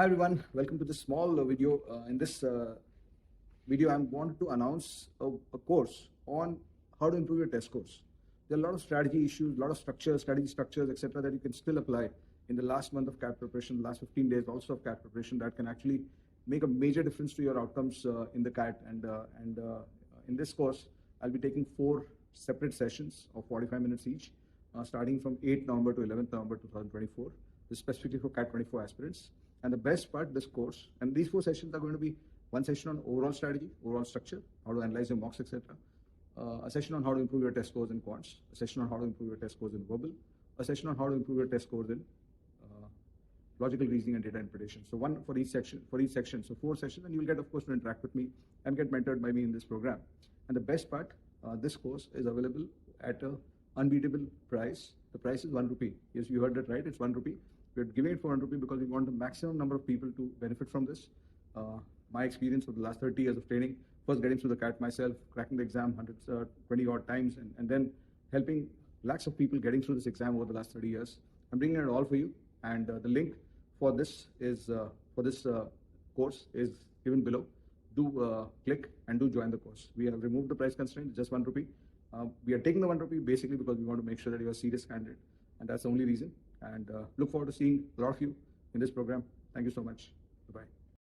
Hi everyone, welcome to this small video. In this video, I wanted to announce a course on how to improve your test scores. There are a lot of strategy issues, a lot of structures, strategy structures, etc. that you can still apply in the last month of CAT preparation, last 15 days also of CAT preparation that can actually make a major difference to your outcomes in the CAT. And in this course, I'll be taking 4 separate sessions of 45 minutes each, starting from 8th November to 11th November 2024. This is specifically for CAT 24 aspirants. And the best part, this course, and these 4 sessions are going to be one session on overall strategy, overall structure, how to analyze your mocks, etc. A session on how to improve your test scores in quants, a session on how to improve your test scores in verbal, a session on how to improve your test scores in logical reasoning and data interpretation. So one for each section, so 4 sessions, and you'll get, of course, to interact with me and get mentored by me in this program. And the best part, this course is available at an unbeatable price. The price is 1 rupee. Yes, you heard that right, it's 1 rupee. We're giving it for 1 rupee because we want the maximum number of people to benefit from this. My experience for the last 30 years of training, first getting through the CAT myself, cracking the exam 120 odd times, and then helping lakhs of people getting through this exam over the last 30 years. I'm bringing it all for you, and the link for this course is given below. Do click and do join the course. We have removed the price constraint, just 1 rupee. We are taking the 1 rupee basically because we want to make sure that you are a serious candidate, and that's the only reason. And look forward to seeing a lot of you in this program. Thank you so much. Bye-bye.